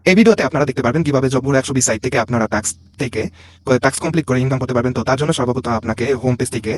এই ভিডিওতে আপনারা দেখতে পারবেন কিভাবে জবগুলো 120 সাইট থেকে আপনারা টাস্ক কমপ্লিট করে ইনকাম করতে পারবেন। তো তার জন্য সর্বপ্রথম আপনাকে হোম পেজ থেকে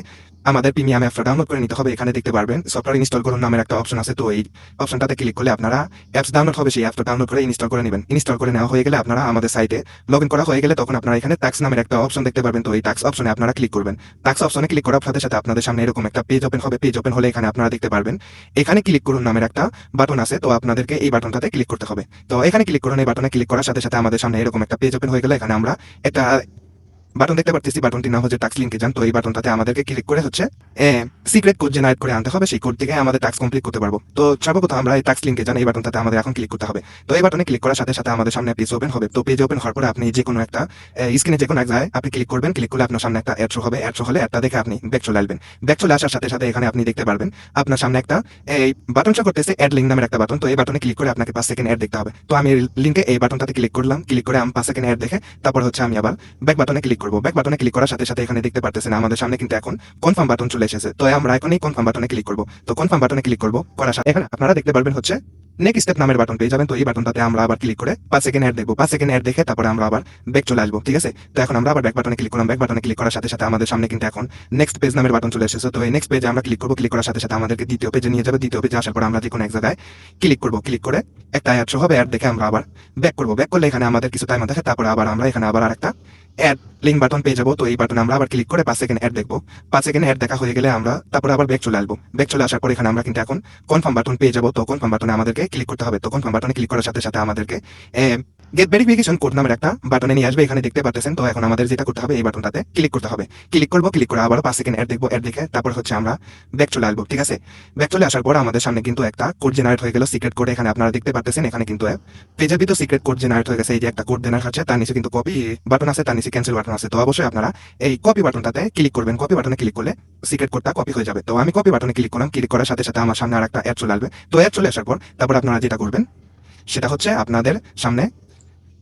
আমাদের প্রিমিয়াম অ্যাপটা ডাউনলোড করে নিতে হবে। এখানে দেখতে পারবেন সফটওয়্যার ইনস্টল করুন নামের একটা অপশন আছে। তো এই অপশনটাতে ক্লিক করলে আপনারা অ্যাপস ডাউনলোড হবে, সেই অ্যাপটা ডাউনলোড করে ইনস্টল করে নেবেন। ইনস্টল করে নেওয়া হয়ে গেলে আপনারা আমাদের সাইটে লগ ইন করা হয়ে গেলে তখন আপনারা এখানে টাস্ক নামের একটা অপশন দেখতে পারবেন। তো এই টাস্ক অপশনে আপনারা ক্লিক করবেন। টাস্ক অপশনে ক্লিক করার সাথে সাথে আপনাদের সামনে এরকম একটা পেজ ওপেন হবে। পেজ ওপেন হলে এখানে আপনারা দেখতে পারবেন এখানে ক্লিক করুন নামের একটা বাটন আছে। তো আপনাদেরকে এই বাটনটাতে ক্লিক করতে হবে। তো এখানে ক্লিক করুন। এই বাটনে ক্লিক করার সাথে সাথে আমাদের সামনে এরকম একটা পেজ ওপেন হয়ে গেলে এখানে আমরা একটা বাটন দেখতে পাচ্ছি। বাটনটির নাম হচ্ছে টাস্ক লিঙ্কে যান। তো এই বাটনটাতে আমাদেরকে ক্লিক করে হচ্ছে সিক্রেট কোড জেনারেট করে আনতে হবে। সেই কোড থেকে আমাদের টাস্ক কমপ্লিট করতে পারবো। তো সর্বপ্রথম আমরা এই টাস্ক লিঙ্কে যান। এই বাটনটাতে আমাদের এখন ক্লিক করতে হবে। তো এই বাটনে ক্লিক করার সাথে সাথে আমাদের সামনে পেজ ওপেন হবে। তো পেজ ওপেন হওয়ার পরে আপনি যে কোনো একটা স্ক্রিনে যে কোনো এক জায়গায় আপনি ক্লিক করবেন। ক্লিক করলে আপনার সামনে একটা অ্যাড শো হবে। অ্যাড শো হলে অ্যাডটা দেখে আপনি ব্যাক চলে আসবেন। ব্যাক চলে আসার সাথে সাথে এখানে আপনি দেখতে পারবেন আপনার সামনে একটা এই বাটন শো করতেছে অ্যাড লিঙ্ক নামের একটা বাটন। তো এই বাটনে ক্লিক করে আপনাকে 5 সেকেন্ড অ্যাড দেখতে হবে। তো আমি লিঙ্কে এই বাটনটাতে ক্লিক করলাম। ক্লিক করে আমি 5 সেকেন্ড অ্যাড দেখে তারপর হচ্ছে আমি আবার ব্যাক বাটনে ক্লিক করবো। ব্যাক বাটনে ক্লিক করার সাথে সাথে এখানে দেখতে পারতেছেন আমাদের সামনে কিন্তু এখন কনফার্ম বাটন চলে এসেছে। তো আমরা এখন এই কনফার্ম বাটনে ক্লিক করব। তো কনফার্ম বাটনে ক্লিক করব করার সাথে এখানে আপনারা দেখতে পারবেন হচ্ছে নেক্সট স্টেপ নামের বাটন পেয়ে যাবেন। তো এই বাটনটাতে আমরা আবার ক্লিক করে 5 সেকেন্ড অ্যাড দেখবো। 5 সেকেন্ড অ্যাড দেখে তারপরে আমরা আবার ব্যাক চলে আসবো। ঠিক আছে। তো এখন আমরা আবার ব্যাক বাটনে ক্লিক করলাম। ব্যাক বাটনে ক্লিক করার সাথে সাথে আমাদের সামনে কিন্তু এখন নেক্সট পেজ নামের বাটন চলে এসেছে। তো এই নেক্সট পেজে আমরা ক্লিক করব। ক্লিক করার সাথে সাথে আমাদেরকে দ্বিতীয় পেজে নিয়ে যাবে। দ্বিতীয় পেজে আসার পর আমরা যে কোনো এক জায়গায় ক্লিক করব। ক্লিক করে একটা অ্যাড শো হবে। অ্যাড দেখে আমরা আবার ব্যাক করব। ব্যাক করলে এখানে আমাদের কিছু টাইম দেখে তারপরে আবার আমরা এখানে আবার আরেকটা অ্যাড লিঙ্ক বাটন পেয়ে যাবো। তো এই বাটনে আমরা আবার ক্লিক করে 5 সেকেন্ড অ্যাড দেখবো। 5 সেকেন্ড অ্যাড দেখা হয়ে গেলে আমরা তারপরে আবার ব্যাক চলে আসবো। ব্যাক চলে আসার পর এখানে আমরা কিন্তু এখন কনফার্ম বাটন পেয়ে যাবো। তো কনফার্ম বাটনে আমাদেরকে ক্লিক করতে হবে। তো কনফার্ম বাটনে ক্লিক করার সাথে সাথে আমাদেরকে গেট ভেরিফিকেশন কোড নামের একটা বাটনে নিয়ে আসবে। এখানে দেখতে পাচ্ছেন। তো এখন আমাদের যেটা করতে হবে এই বাটনটাতে ক্লিক করতে হবে। ক্লিক করবো। ক্লিক করে আবার 5 সেকেন্ড অ্যাড দেখবো। অ্যাড দেখে তারপর হচ্ছে আমরা ব্যাক চলে আসবো। ঠিক আছে। ব্যাক চলে আসার পর আমাদের সামনে কিন্তু একটা কোড জেনারেট হয়ে গেল, সিক্রেট কোড। এখানে আপনারা দেখতে পাচ্ছেন এখানে কিন্তু পেজের ভিতর সিক্রেট কোড জেনারেট হয়ে গেছে। এই যে একটা কোড জেনারেট হচ্ছে, তার নিচে কিন্তু কপি বাটন আছে, তার নিচে ক্যান্সেল বাটন আছে। তো অবশ্যই আপনারা এই কপি বাটনটাতে ক্লিক করবেন। কপি বাটনে ক্লিক করলে সিক্রেট কোডটা কপি হয়ে যাবে। তো আমি কপি বাটনে ক্লিক করলাম। ক্লিক করার সাথে সাথে আমার সামনে আর একটা অ্যাড চলে আসবে। তো অ্যাড চলে আসার পর তারপর আপনারা যেটা করবেন সেটা হচ্ছে আপনাদের সামনে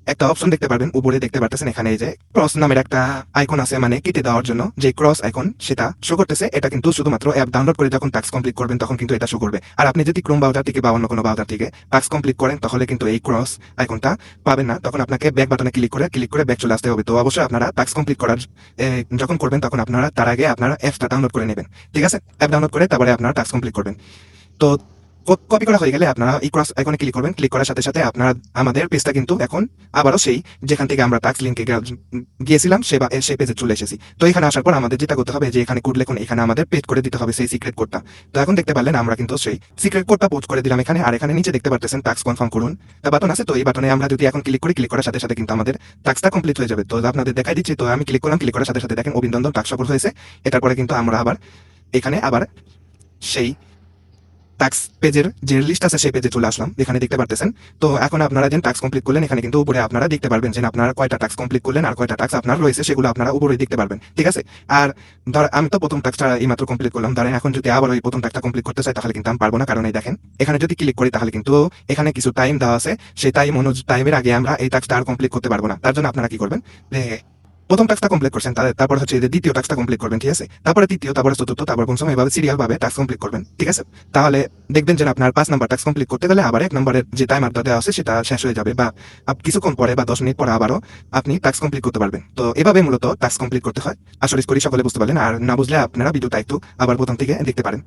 একটা অপশন দেখতে পারবেন। উপরে দেখতে পারতেছেন এখানে এই যে ক্রস নামের একটা আইকন আছে, মানে কেটে দেওয়ার জন্য যে ক্রস আইকন সেটা শো করতেছে। এটা কিন্তু শুধুমাত্র অ্যাপ ডাউনলোড করে যখন টাস্ক কমপ্লিট করবেন তখন কিন্তু এটা শো করবে। আর আপনি যদি ক্রোম ব্রাউজার থেকে বা অন্য কোনো ব্রাউজার থেকে টাস্ক কমপ্লিট করেন তাহলে কিন্তু এই ক্রস আইকনটা পাবেন না। তখন আপনাকে ব্যাক বাটনে ক্লিক করে ব্যাক চলে আসতে হবে। তো অবশ্যই আপনারা টাস্ক কমপ্লিট করার যখন করবেন তখন আপনারা তার আগে আপনারা অ্যাপটা ডাউনলোড করে নেবেন। ঠিক আছে। অ্যাপ ডাউনলোড করে তারপরে আপনারা টাস্ক কমপ্লিট করবেন। তো কপি করা হয়ে গেলে আপনারা এই ক্রস আইকনে ক্লিক করবেন। ক্লিক করার সাথে সাথে আপনারা আমাদের পেজটা কিন্তু এখন আবারও সেই যেখান থেকে আমরা টাস্ক লিঙ্কে গিয়েছিলাম সেই পেজে চলে এসেছি। তো এখানে আসার পর আমাদের যেটা করতে হবে যে এখানে কোড লিখুন, এখানে আমাদের পেস্ট করে দিতে হবে সেই সিক্রেট কোডটা। তো এখন দেখতে পারলেন আমরা কিন্তু সেই সিক্রেট কোডটা পোস্ট করে দিলাম এখানে। আর এখানে নিচে দেখতে পাচ্ছেন টাস্ক কনফার্ম করুন বাটন আছে। তো এই বাটনে আমরা যদি এখন ক্লিক করি, ক্লিক করার সাথে সাথে কিন্তু আমাদের টাস্কটা কমপ্লিট হয়ে যাবে। তো আপনাদের দেখাই দিচ্ছি। তো আমি ক্লিক করলাম। ক্লিক করার সাথে সাথে দেখেন অভিনন্দন, টাস্ক সফল হয়েছে। এটার পরে কিন্তু আমরা আবার এখানে আবার সেই টাস্ক পেজের যে লিস্ট আছে সেই পেজে চলে আসলাম। এখানে দেখতে পারতেছেন। তো এখন আপনারা যে টাস্ক কমপ্লিট করলেন এখানে কিন্তু উপরে আপনারা দেখতে পারবেন যে আপনারা কয়টা টাস্ক কমপ্লিট করলেন আর কয়টা টাস্ক আপনার রয়েছে সেগুলো আপনারা উপরে দেখতে পারবেন। ঠিক আছে। আর ধর আমি তো প্রথম টাস্কটা এইমাত্র কমপ্লিট করলাম। ধরেন এখন যদি আবার ওই প্রথম টাস্কটা কমপ্লিট করতে চাই তাহলে কিন্তু আমি পারবো না। কারণ এই দেখেন এখানে যদি ক্লিক করি তাহলে কিন্তু এখানে কিছু টাইম দেওয়া আছে। সেই টাইমের আগে আমরা এই টাস্কটা আর কমপ্লিট করতে পারবো না। তার জন্য আপনারা কি করবেন, প্রথম টাস্কটা কমপ্লিট করছেন তারপর হচ্ছে যে দ্বিতীয় টাস্কটা কমপ্লিট করবেন। ঠিক আছে। তারপরে তৃতীয়, তারপরে চতুর্থ, তারপর পঞ্চম, এভাবে সিরিয়াল ভাবে টাস্ক কমপ্লিট করবেন। ঠিক আছে। তাহলে দেখবেন যে আপনার 5 নাম্বার টাস্ক কমপ্লিট করতে গেলে আবার 1 নম্বরের যে টাইমারটা দেওয়া আছে সেটা শেষ হয়ে যাবে, বা কিছুক্ষণ পরে বা 10 মিনিট পরে আবারও আপনি টাস্ক কমপ্লিট করতে পারবেন। তো এভাবে মূলত টাস্ক কমপ্লিট করতে হয়। আশা করি সকলে বুঝতে পারলেন। আর না বুঝলে আপনারা ভিডিওটা একটু আবার প্রথম থেকে দেখতে পারেন।